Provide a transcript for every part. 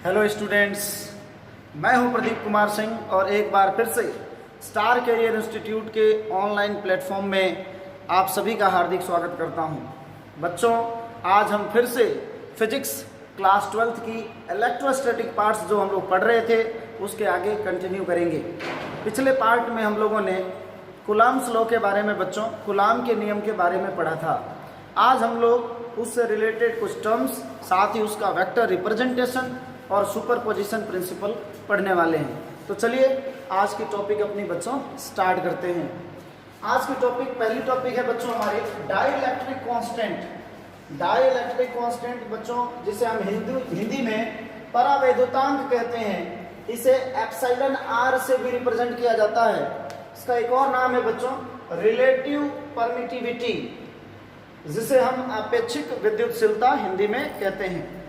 Hello students, मैं हूं प्रदीप कुमार सिंह और एक बार फिर से स्टार कैरियर इंस्टीट्यूट के ऑनलाइन प्लेटफॉर्म में आप सभी का हार्दिक स्वागत करता हूं। बच्चों, आज हम फिर से फिजिक्स क्लास 12th की इलेक्ट्रोस्टैटिक पार्ट्स जो हम लोग पढ़ रहे थे उसके आगे कंटिन्यू करेंगे। पिछले पार्ट में हम लोगों ने कूलम्ब्स लॉ के बारे में कूलम्ब के नियम के बारे में पढ़ा था। आज हम लोग उससे रिलेटेड कुछ टर्म्स, साथ ही उसका वेक्टर रिप्रेजेंटेशन और सुपरपोजिशन प्रिंसिपल पढ़ने वाले हैं। तो चलिए आज की टॉपिक अपनी बच्चों स्टार्ट करते हैं। आज की पहली टॉपिक है बच्चों हमारी डाइलेक्ट्रिक कांस्टेंट। डाइलेक्ट्रिक कांस्टेंट बच्चों, जिसे हम हिंदी में परावैद्युतांक कहते हैं, इसे एप्सिलॉन आर से भी रिप्रेजेंट किया जाता है। इसका एक और नाम है बच्चों रिलेटिव परमिटिविटी, जिसे हम आपेक्षिक विद्युतशीलता हिंदी में कहते हैं।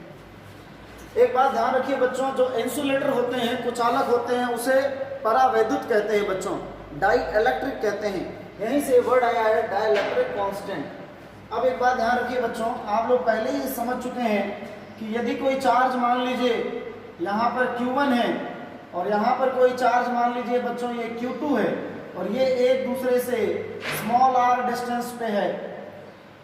एक बात ध्यान रखिए बच्चों, जो इंसुलेटर होते हैं, कुचालक होते हैं, उसे परावैद्युत कहते हैं बच्चों, डाई इलेक्ट्रिक कहते हैं। यहीं से वर्ड आया है डाइलेक्ट्रिक कांस्टेंट। अब एक बात ध्यान रखिए बच्चों, आप लोग पहले ही समझ चुके हैं कि यदि कोई चार्ज मान लीजिए यहाँ पर Q1 है और यहाँ पर कोई चार्ज मान लीजिए बच्चों ये Q2 है और ये एक दूसरे से स्मॉल r डिस्टेंस पे है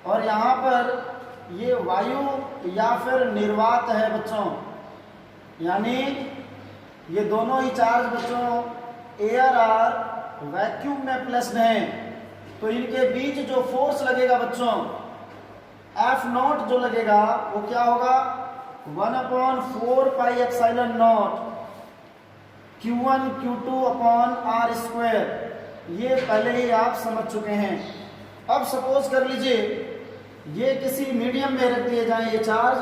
और यहाँ पर ये वायु या फिर निर्वात है बच्चों, यानी ये दोनों ही चार्ज बच्चों एयर और वैक्यूम में प्लेस्ड हैं, तो इनके बीच जो फोर्स लगेगा बच्चों F0 जो लगेगा वो क्या होगा 1/4 pi epsilon naught Q1 Q2 upon R square. ये पहले ही आप समझ चुके हैं। अब सपोज कर लीजिए ये किसी मीडियम में रख दिए जाए, ये चार्ज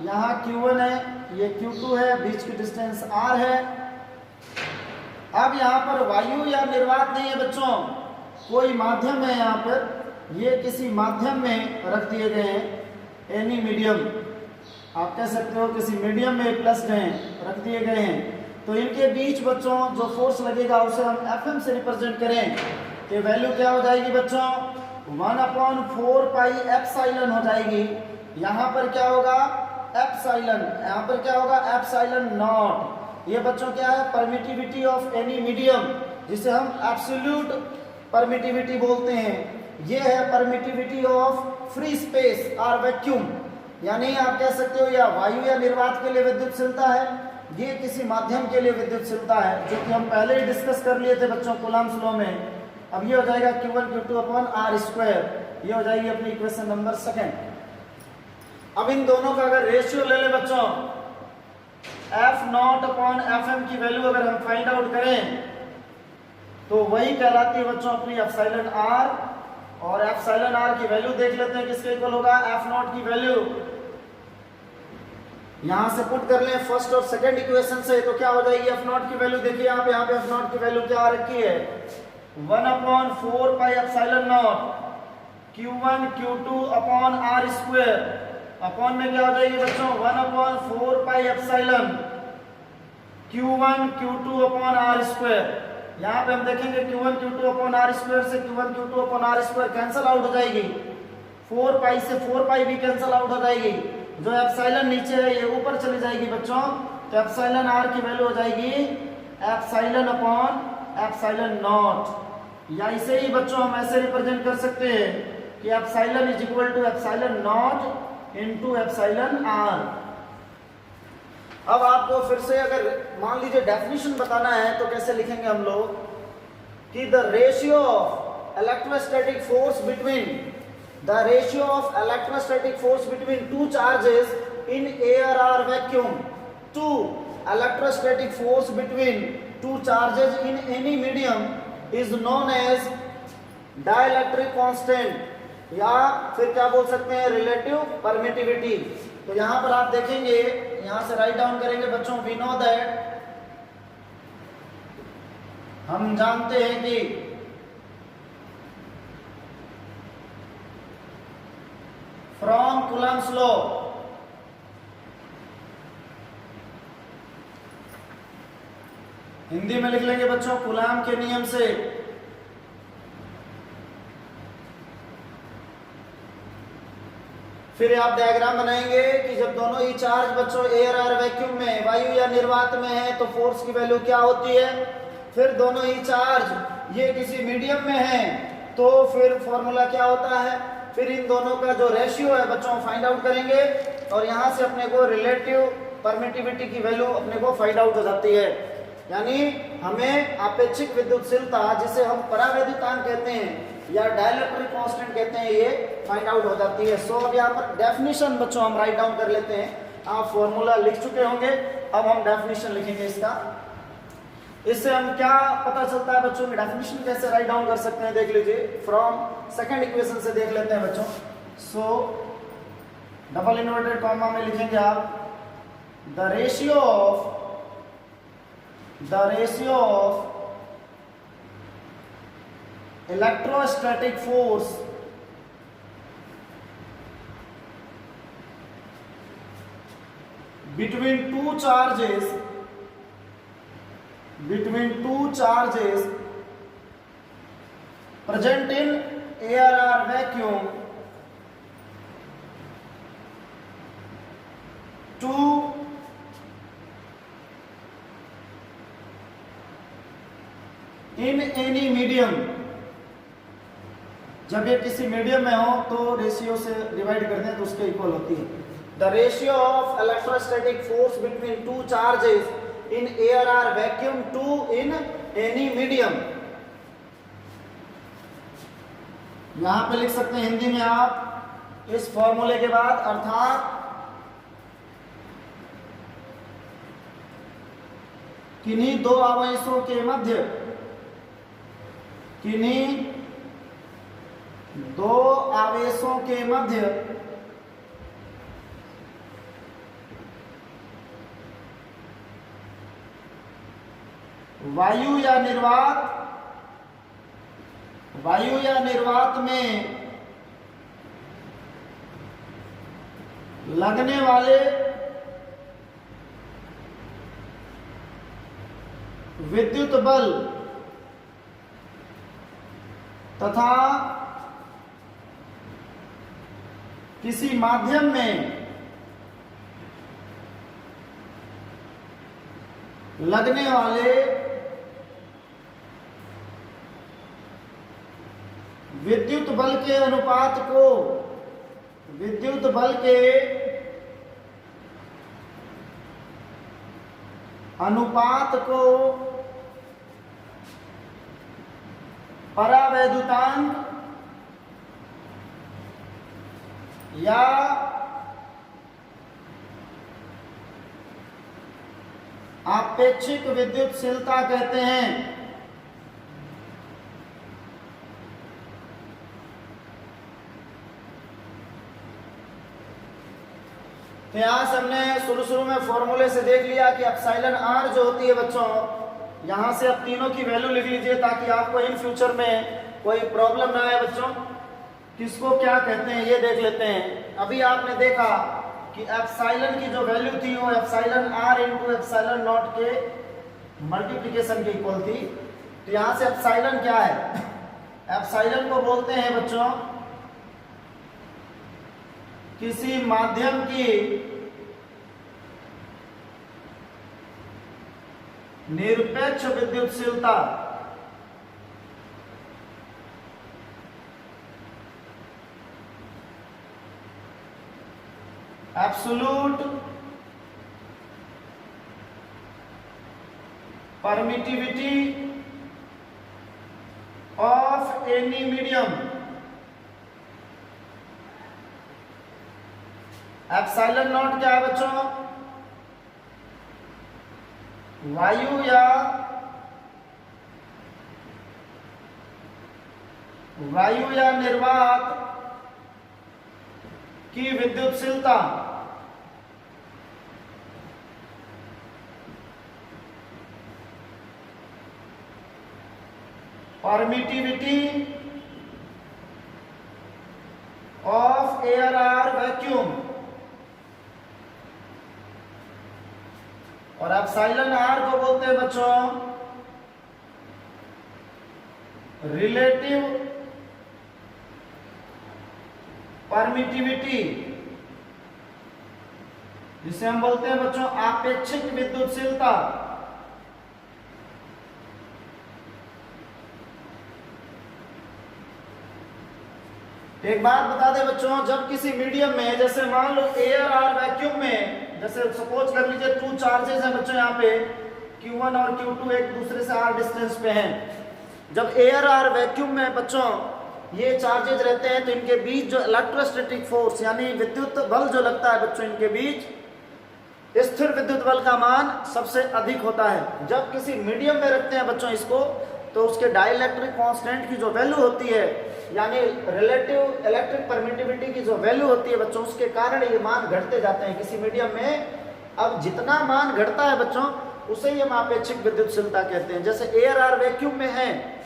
यहाँ Q1 है, ये Q2 है, बीच की डिस्टेंस R है। अब यहाँ पर वायु या निर्वात नहीं है बच्चों, कोई माध्यम है, यहाँ पर ये किसी माध्यम में रख दिए गए हैं, एनी मीडियम आप कह सकते हो, किसी मीडियम में प्लस्ड हैं, रख दिए गए हैं। तो इनके बीच बच्चों जो फोर्स लगेगा उसे हम Fm से रिप्रेजेंट करें, ये वैल्यू क्या हो जाएगी बच्चों 1/4 पाई एप्सिलॉन हो जाएगी। यहाँ पर क्या होगा एप्सिलॉन, यहाँ पर क्या होगा एप्सिलॉन नॉट। ये बच्चों क्या है परमिटिविटी ऑफ एनी मीडियम, जिसे हम एब्सोल्यूट परमिटिविटी बोलते हैं। ये है परमिटिविटी ऑफ फ्री स्पेस और वैक्यूम, यानी आप कह सकते हो या वायु या निर्वात के लिए विद्युतशीलता है, ये किसी माध्यम के लिए विद्युतशीलता है, जो कि हम पहले ही डिस्कस कर लिए थे बच्चों कूलम्ब्स लॉ में। अब ये हो जाएगा Q1 Q2 upon R square, ये हो जाएगी अपनी इक्वेशन नंबर 2। अब इन दोनों का अगर रेशियो ले ले बच्चों, F0 अपॉन Fm की वैल्यू अगर हम फाइंड आउट करें तो वही कहलाती है बच्चों अपनी एप्सिलॉन R। और एप्सिलॉन R की वैल्यू देख लेते हैं किसके इक्वल होगा F0 की वैल्यू। यहां से पुट कर लें फर्स्ट और सेकंड इक्वेशन से, तो क्या हो जाएगी F0 की वैल्यू, देखिए आप यहाँ पे F0 की वैल्यू क्या आ रखी है 1/4 pi epsilon naught Q1 Q2 upon R square. Upon में क्या हो जाएगी बच्चों 1/4 pi epsilon Q1 Q2 upon R square. यहाँ पे हम देखेंगे Q1 Q2 upon R square से Q1 Q2 upon R square cancel out हो जाएगी, 4 पाई से 4 पाई भी कैंसिल आउट हो जाएगी। जो एप्सिलॉन नीचे है ये ऊपर चली जाएगी बच्चों, तो एप्सिलॉन R की वैल्यू हो जाएगी एप्सिलॉन अपॉन एप्सिलॉन नॉट। या इसे ही बच्चों हम ऐसे रिप्रेजेंट कर सकते हैं कि epsilon is equal to epsilon naught into epsilon R. अब आपको फिर से अगर मान लीजिए डेफिनेशन बताना है तो कैसे लिखेंगे हम लोग कि the ratio of electrostatic force between two charges in air और vacuum to electrostatic force between two charges in any medium is known as dielectric constant, या फिर क्या बोल सकते हैं रिलेटिव परमिटिविटी। तो यहां पर आप देखेंगे, यहां से राइट डाउन करेंगे बच्चों, वी नो दैट, हम जानते हैं कि फ्रॉम कूलम्ब्स लॉ हिंदी में लिख लेंगे बच्चों कूलम्ब के नियम से फिर आप डायग्राम बनाएंगे कि जब दोनों ही चार्ज बच्चों एयर और वैक्यूम में, वायु या निर्वात में है, तो फोर्स की वैल्यू क्या होती है। फिर दोनों ही चार्ज ये किसी मीडियम में है तो फिर फॉर्मूला क्या होता है। फिर इन दोनों का जो रेशियो है बच्चों फाइंड आउट करेंगे और यहाँ से अपने को रिलेटिव परमिटिविटी की वैल्यू अपने को फाइंड आउट हो जाती है। यानी हमें आपेक्षिक विद्युतशीलता, जिसे हम परावैद्युतांक कहते हैं या डाइलेक्ट्रिक कांस्टेंट कहते हैं, ये फाइंड आउट हो जाती है। सो अब यहाँ पर डेफिनेशन बच्चों हम राइट डाउन कर लेते हैं। आप फॉर्मूला लिख चुके होंगे, अब हम डेफिनेशन लिखेंगे इसका। इससे हम क्या पता चलता है बच्चों, डेफिनेशन कैसे राइट डाउन कर सकते हैं देख लीजिए। फ्रॉम सेकंड इक्वेशन से देख लेते हैं बच्चों। सो डबल इन्वर्टेड कॉमा में लिखेंगे आप the ratio of electrostatic force between two charges present in air or vacuum to in any medium। जब ये किसी मीडियम में हो तो रेशियो से डिवाइड कर दें तो उसके इक्वल होती है। The ratio of electrostatic force between two charges in air or vacuum to in any medium. यहां पे लिख सकते हैं हिंदी में आप इस फॉर्मूले के बाद, अर्थात किन्हीं दो आवेशों के मध्य, किन्हीं दो आवेशों के मध्य वायु या निर्वात में लगने वाले विद्युत बल तथा किसी माध्यम में लगने वाले विद्युत बल के अनुपात को परावैद्युतांक या आपेक्षिक विद्युतशीलता कहते हैं। तो यहां से हमने शुरू में फॉर्मूले से देख लिया कि एप्सिलॉन आर जो होती है बच्चों, यहां से आप तीनों की वैल्यू लिख लीजिए ताकि आपको इन फ्यूचर में कोई प्रॉब्लम ना आए बच्चों। किसको क्या कहते हैं ये देख लेते हैं। अभी आपने देखा कि एप्सिलॉन की जो वैल्यू थी वो epsilon R into epsilon naught के मल्टीप्लिकेशन के इक्वल थी। तो यहां से एप्सिलॉन क्या है, एप्सिलॉन को बोलते हैं बच्चों किसी माध्यम की निरपेक्ष विद्युतशीलता। Absolute permittivity of any medium. Epsilon naught क्या है बच्चों, वायु या निर्वात की विद्युतशीलता permittivity of air or vacuum. और एप्सिलॉन आर को बोलते हैं बच्चों रिलेटिव परमिटिविटी जिसे हम बोलते हैं बच्चों आपेक्षिक विद्युतशीलता। एक बात बता दें बच्चों, जब किसी मीडियम में, जैसे मान लो एयर और वैक्यूम में, जैसे सपोज कर लीजिए टू चार्जेस हैं बच्चों, यहाँ पे Q1 और Q2 एक दूसरे से r डिस्टेंस पे हैं। जब एयर और वैक्यूम में बच्चों ये चार्जेज रहते हैं तो इनके बीच जो इलेक्ट्रोस्टैटिक फोर्स यानी विद्युत बल जो लगता है बच्चों, इनके बीच स्थिर विद्युत बल का मान सबसे अधिक होता है। जब किसी मीडियम में रखते हैं बच्चों इसको, तो उसके डाइलेक्ट्रिक कांस्टेंट की जो वैल्यू होती है, यानी रिलेटिव इलेक्ट्रिक परमिटिविटी की जो वैल्यू होती है बच्चों, उसके कारण ये मान घटते जाते हैं किसी मीडियम में। अब जितना मान घटता है बच्चों, उसे ही हम आपेक्षिक विद्युतशीलता कहते हैं। जैसे एयर और वैक्यूम में है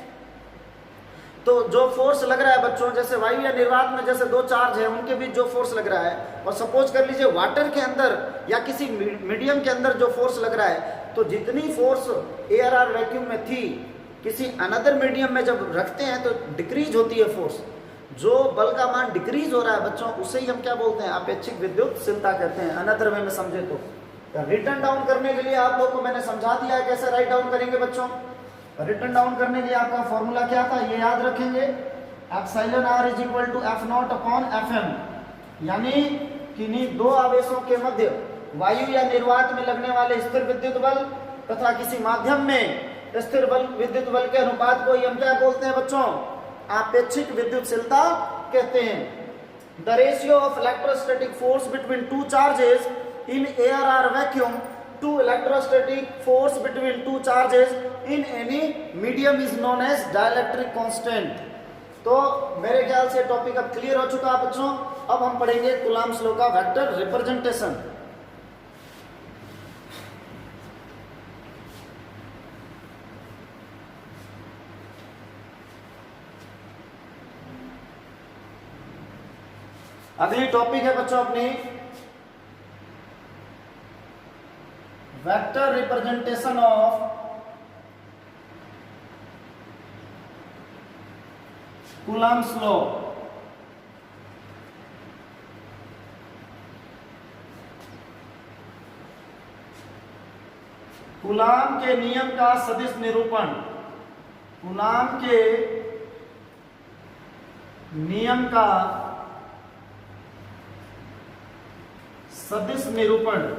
तो जो फोर्स लग रहा है बच्चों, जैसे वायु या निर्वात में जैसे दो चार्ज है उनके बीच जो फोर्स लग रहा है, और सपोज कर लीजिए वाटर के अंदर या किसी मीडियम के अंदर जो फोर्स लग रहा है, तो जितनी फोर्स एयर और वैक्यूम में थी किसी अनदर मीडियम में जब रखते हैं तो डिक्रीज होती है फोर्स। जो बल का मान डिक्रीज हो रहा है बच्चों, उसे ही हम क्या बोलते हैं, आपेक्षिक विद्युतशीलता कहते हैं। अनदर वे में समझे तो रिटर्न डाउन करने के लिए आप लोग को मैंने समझा दिया है कैसे राइट डाउन करेंगे बच्चों। रिटर्न डाउन करने के लिए आपका फॉर्मूला क्या था, ये याद रखेंगे, epsilon r is equal to F0 upon Fm, यानी किन्हीं दो आवेशों के मध्य वायु या निर्वात में लगने वाले स्थिर विद्युत बल तथा किसी माध्यम में स्थिर बल विद्युत बल के अनुपात को हम क्या बोलते हैं बच्चों, आपेक्षिक विद्युतशीलता कहते हैं। The ratio of electrostatic force between two charges in air or vacuum to electrostatic force between two charges in any medium is known as dielectric constant। तो मेरे ख्याल से टॉपिक अब क्लियर हो चुका है बच्चों। अब हम पढ़ेंगे कूलम्ब्स लॉ का वेक्टर रिप्रेजेंटेशन। अगली टॉपिक है बच्चों अपनी vector representation of Coulomb's law। Coulomb के नियम का सदिश निरूपण। कूलाम के नियम का सदिश निरूपण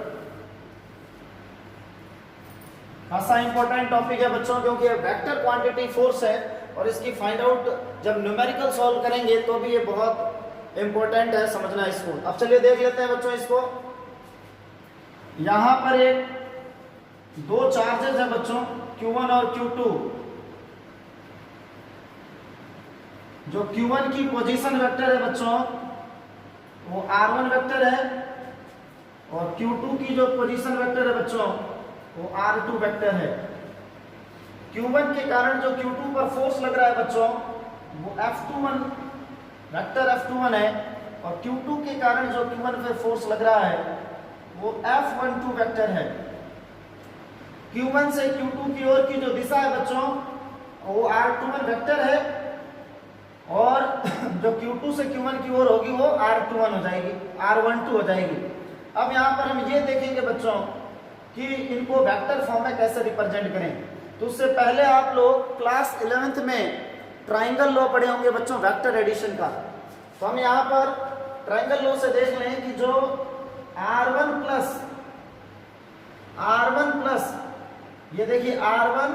खासा इंपॉर्टेंट टॉपिक है बच्चों, क्योंकि ये वेक्टर क्वांटिटी फोर्स है और इसकी फाइंड आउट जब न्यूमेरिकल सॉल्व करेंगे तो भी ये बहुत इंपॉर्टेंट है समझना इसको। अब चलिए देख लेते हैं बच्चों इसको। यहां पर एक दो चार्जेस है बच्चों Q1 और Q2। जो Q1 की पोजीशन वेक्टर है बच्चों वो R1 वेक्टर है, और Q2 की जो पोजीशन वेक्टर है बच्चों वो R2 वेक्टर है। Q1 के कारण जो Q2 पर फोर्स लग रहा है बच्चों वो F21 वेक्टर F21 है, और Q2 के कारण जो Q1 पर फोर्स लग रहा है वो F12 वेक्टर है। Q1 से Q2 की ओर की जो दिशा है बच्चों वो R21 वेक्टर है, और जो Q2 से Q1 की ओर होगी वो R21 हो जाएगी, R12 हो जाएगी। अब यहाँ पर हम ये देखेंगे बच्चों कि इनको वेक्टर फॉर्म में कैसे रिप्रेजेंट करें। तो उससे पहले आप लोग क्लास 11th में ट्राइंगल लॉ पढ़े होंगे बच्चों वेक्टर एडिशन का। तो हम यहाँ पर ट्राइंगल लॉ से देख लें कि जो R1 प्लस ये देखिए R1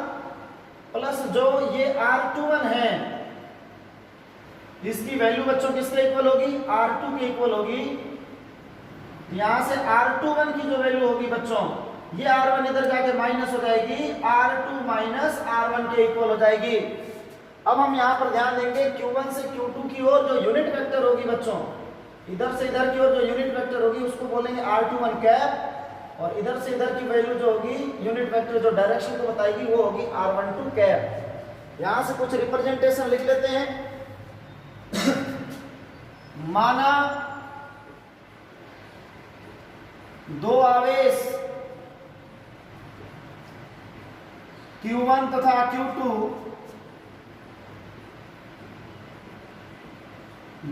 प्लस जो ये R21 है, इसकी वैल्यू बच्चों किसके इक्वल होगी, R2 के इक्वल होगी। यहां से R21 की जो वैल्यू होगी बच्चों, ये R1 इधर जाके माइनस हो जाएगी, R2 माइनस R1 के इक्वल हो जाएगी। अब हम यहाँ पर ध्यान देंगे Q1 से Q2 की ओर जो यूनिट वेक्टर होगी बच्चों, इधर से इधर की ओर जो यूनिट वेक्टर होगी उसको बोलेंगे R21 कैप, और इधर से इधर की वैल्यू जो होगी यूनिट वेक्टर जो डायरेक्शन को बताएगी वो होगी R12 कैप। यहां से कुछ रिप्रेजेंटेशन लिख लेते हैं। माना दो आवेश Q1 तथा Q2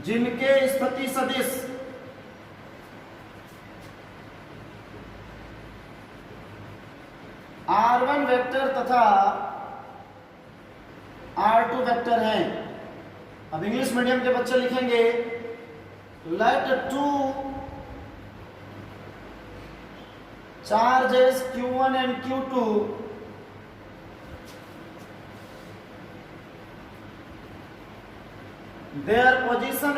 जिनके स्थिति सदिश r1 वेक्टर तथा r2 वेक्टर हैं। अब इंग्लिश मीडियम के बच्चे लिखेंगे let two charges q1 and q2 their position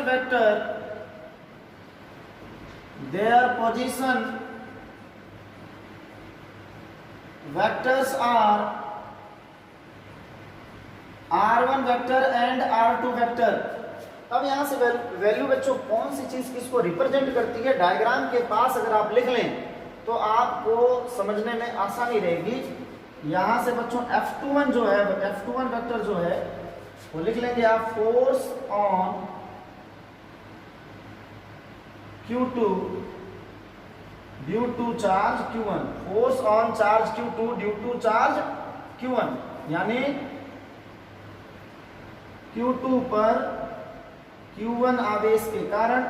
vectors are r1 vector and r2 vector. अब यहां से वैल्यू बच्चों कौन सी चीज किसको रिप्रेजेंट करती है, डायग्राम के पास अगर आप लिख लें तो आपको समझने में आसानी रहेगी। यहां से बच्चों F21 जो है, F21 वेक्टर जो है वो लिख लेंगे आप, force on Q2 due to charge Q1, force on charge Q2 due to charge Q1, यानी Q2 पर Q1 आवेश के कारण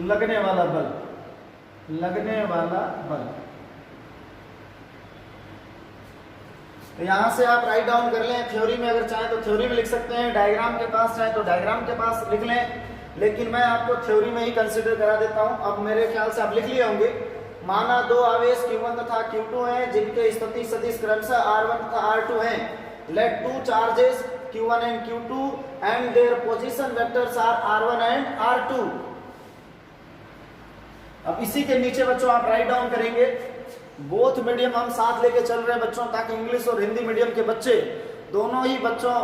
लगने वाला बल। तो यहां से आप राइट डाउन कर लें। थ्योरी में अगर चाहें तो थ्योरी में लिख सकते हैं, डायग्राम के पास चाहें तो डायग्राम के पास लिख लें, लेकिन मैं आपको थ्योरी में ही कंसीडर करा देता हूं। अब मेरे ख्याल से आप लिख लिए होंगे। माना दो आवेश Q1 तथा Q2 हैं जिनके स्थिति सदिश क्रमशः R1 तथा R2 हैं। Let two charges Q1 and Q2 and their position vectors are R1 and R2। अब इसी के नीचे बच्चों आप राइट डाउन करेंगे। बोथ मीडियम हम साथ लेके चल रहे हैं बच्चों, ताकि इंग्लिश और हिंदी मीडियम के बच्चे दोनों ही बच्चों,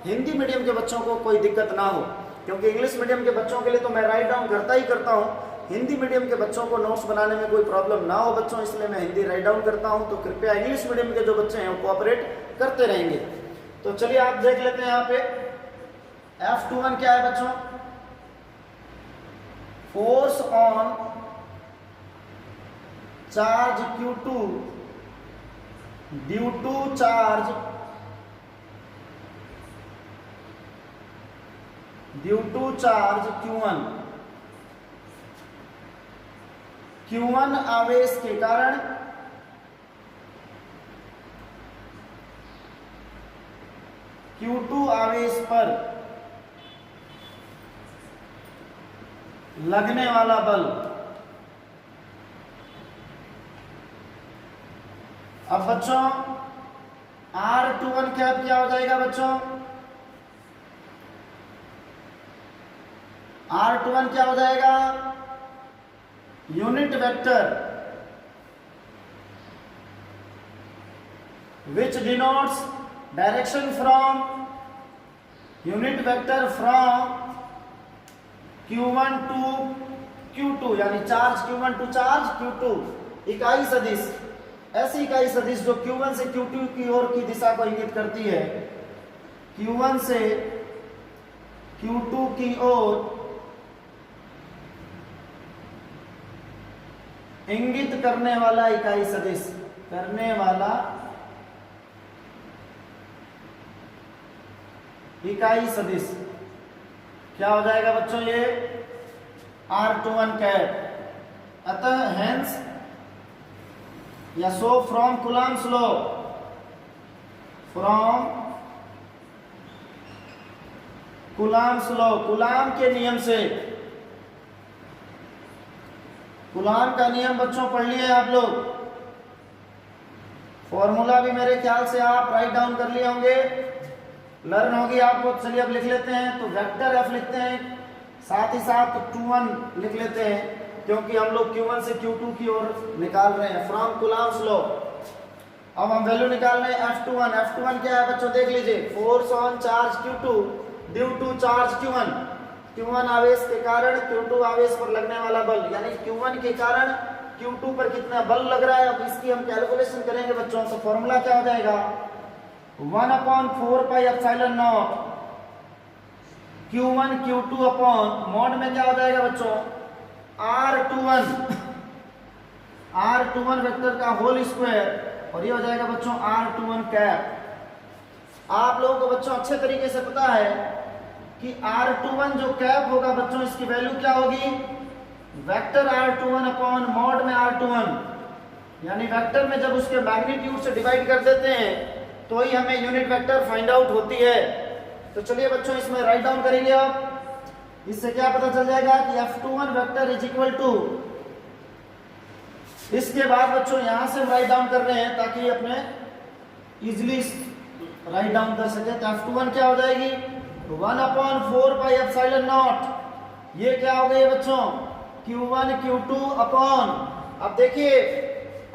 हिंदी मीडियम के बच्चों को कोई दिक्कत ना हो, क्योंकि इंग्लिश मीडियम के बच्चों के लिए तो मैं राइट डाउन करता ही करता हूँ। हिंदी मीडियम के बच्चों को नोट्स बनाने में कोई प्रॉब्लम ना हो बच्चों, इसलिए मैं हिंदी राइट डाउन करता हूँ। तो कृपया इंग्लिश मीडियम के जो बच्चे हैं वो कोऑपरेट करते रहेंगे। तो चलिए आप देख लेते हैं यहाँ पे F21 क्या है बच्चों, force on charge Q2 due to charge Q1। Q1 आवेश के कारण Q2 आवेश पर लगने वाला बल। अब बच्चों R21 कैप क्या हो जाएगा बच्चों, R21 क्या हो जाएगा, unit vector which denotes direction from, unit vector from Q1 to Q2, यानी charge Q1 to charge Q2। इकाई सदिश, ऐसी इकाई सदिश जो Q1 से Q2 की ओर की दिशा को इंगित करती है, Q1 से Q2 की ओर इंगित करने वाला इकाई सदिश, करने वाला इकाई सदिश क्या हो जाएगा बच्चों, ये R21 कैप। अतः हेंस या so from Coulomb's law, from Coulomb's law, coulomb के नियम से, कूलाम का नियम बच्चों पढ़ लिए आप लोग, फॉर्मूला भी मेरे ख्याल से आप राइट डाउन कर लिए होंगे, लर्न होगी आपको। चलिए अब लिख लेते हैं। तो वेक्टर F लिखते हैं, साथ ही साथ 21 लिख लेते हैं, क्योंकि हम लोग Q1 से Q2 की ओर निकाल रहे हैं, फ्रॉम कूलम्ब्स लॉ। अब हम वैल्यू निकाल रहे हैं F21। F21 क्या है बच्चों, देख लीजिए, force on charge Q2 due to charge Q1। Q1 आवेश के कारण Q2 आवेश पर लगने वाला बल, यानी Q1 के कारण Q2 पर कितना बल लग रहा है। अब इसकी हम कैलकुलेशन करेंगे बच्चों। तो फॉर्मूला क्या हो जाएगा, 1/4 pi epsilon naught Q1 Q2 upon mod में क्या हो जाएगा बच्चों, R21 वेक्टर का होल स्क्वायर, और ये हो जाएगा बच्चों R21 कैप। आप लोगों को बच्चों अच्छे तरीके से पता है कि R21 जो कैप होगा बच्चों, इसकी वैल्यू क्या होगी, वेक्टर R21 अपॉन मॉड में R21, यानी वेक्टर में जब उसके मैग्नीट्यूड से डिवाइड कर देते हैं तो ही हमें यूनिट वेक्टर फाइंड आउट होती है। तो चलिए बच्चों इसमें राइट डाउन करेंगे आप। इससे क्या पता चल जाएगा कि F21 vector is equal to, इसके बाद बच्चों यहां से हम राइट डाउन कर रहे हैं ताकि अपने इजिली राइट डाउन कर सके। तो F21 क्या हो जाएगी 1/4 पाई एप्सिलॉन नॉट। ये क्या हो गई बच्चों Q1 Q2 अपॉन, अब देखिए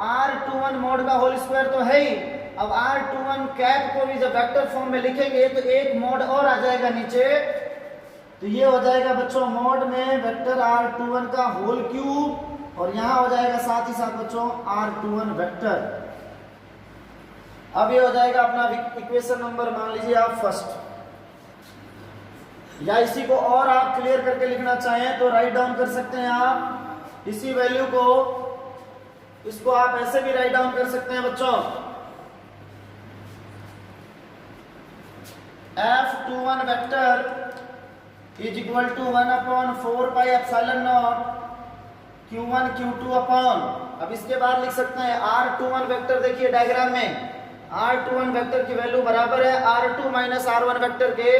R21 मॉड का होल स्क्वायर तो है ही, अब R21 कैप को भी जब वेक्टर फॉर्म में लिखेंगे तो एक मॉड और आ जाएगा नीचे, तो ये हो जाएगा बच्चों मॉड में वेक्टर R21 का होल क्यूब, और यहां हो जाएगा साथ ही साथ बच्चों R21 वेक्टर। अब ये हो जाएगा अपना इक्वेशन नंबर मान लीजिए आप फर्स्ट, या इसी को और आप क्लियर करके लिखना चाहें तो राइट डाउन कर सकते हैं आप इसी वैल्यू को, इसको आप ऐसे भी राइट डाउन कर सकते हैं बच्चों F21 vector is equal to 1/4 pi epsilon naught Q1 Q2 upon, अब इसके बाद लिख सकते हैं R21 वेक्टर, देखिए डायग्राम में R21 वेक्टर की वैल्यू बराबर है R2 माइनस R1 वेक्टर के।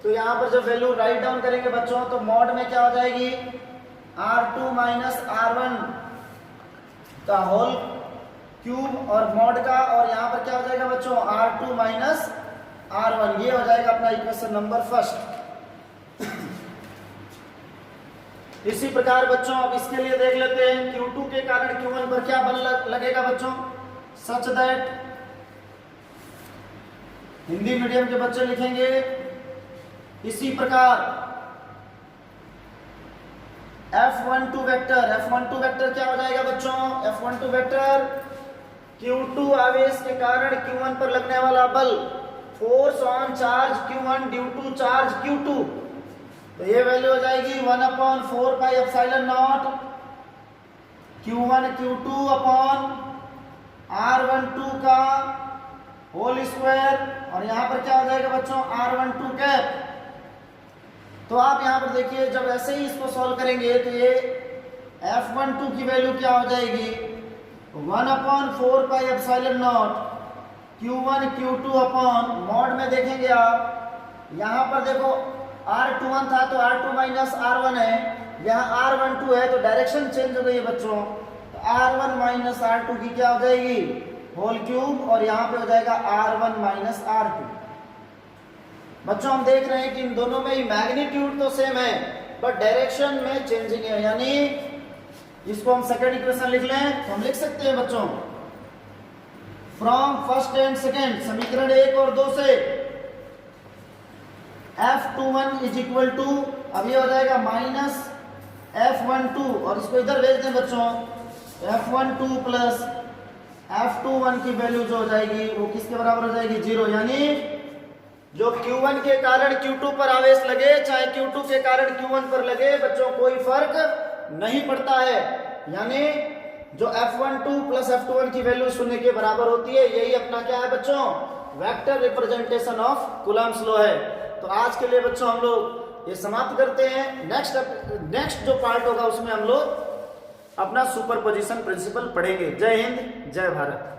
तो यहां पर जब वैल्यू राइट डाउन करेंगे बच्चों तो मॉड में क्या हो जाएगी R2 माइनस R1 का होल क्यूब और मॉड का, और यहां पर क्या हो जाएगा बच्चों R2 माइनस R1। ये हो जाएगा अपना इक्वेशन नंबर फर्स्ट। इसी प्रकार बच्चों अब इसके लिए देख लेते हैं Q2 के कारण Q1 पर क्या बल लगेगा बच्चों, सच दैट, हिंदी मीडियम के बच्चे लिखेंगे इसी प्रकार F12 वेक्टर क्या हो जाएगा बच्चों, F12 वेक्टर Q2 आवेश के कारण Q1 पर लगने वाला बल, force on charge Q1 due to charge Q2। तो ये वैल्यू हो जाएगी 1/4 pi epsilon naught Q1 Q2 upon R12 का होल स्क्वायर, और यहां पर क्या हो जाएगा बच्चों R12 कैप। तो आप यहां पर देखिए जब ऐसे ही इसको सॉल्व करेंगे तो ये F12 की वैल्यू क्या हो जाएगी 1/4 pi epsilon naught Q1 Q2 upon, mod में देखेंगे आप यहां पर देखो R21 था तो R2 माइनस R1 है, यहाँ R12 है तो डायरेक्शन चेंज हो गई है बच्चों, तो R1 माइनस R2 की क्या हो जाएगी होल क्यूब, और यहाँ पे हो जाएगा R1 माइनस R2। बच्चों हम देख रहे हैं कि इन दोनों में ही मैग्नीट्यूड तो सेम है बट डायरेक्शन में चेंजिंग है, यानी इसको हम सेकंड इक्वेशन लिख लें तो हम लिख सकते हैं बच्चों फ्रॉम फर्स्ट एंड सेकंड, समीकरण 1 और 2 से F21 इज इक्वल टू, अब ये हो जाएगा माइनस F12, और इसको इधर भेज दें बच्चों F12 प्लस F21 की वैल्यू जो हो जाएगी वो किसके बराबर हो जाएगी 0, यानी जो Q1 के कारण Q2 पर आवेश लगे चाहे Q2 के कारण Q1 पर लगे बच्चों कोई फर्क नहीं पड़ता है, यानी जो F12 प्लस F21 की वैल्यू 0 के बराबर होती है, यही अपना क्या है बच्चों vector representation of Coulomb's law है। तो आज के लिए बच्चों हम लोग ये समाप्त करते हैं। नेक्स्ट जो पार्ट होगा उसमें हम लोग अपना सुपरपोजिशन प्रिंसिपल पढ़ेंगे। जय हिंद, जय भारत।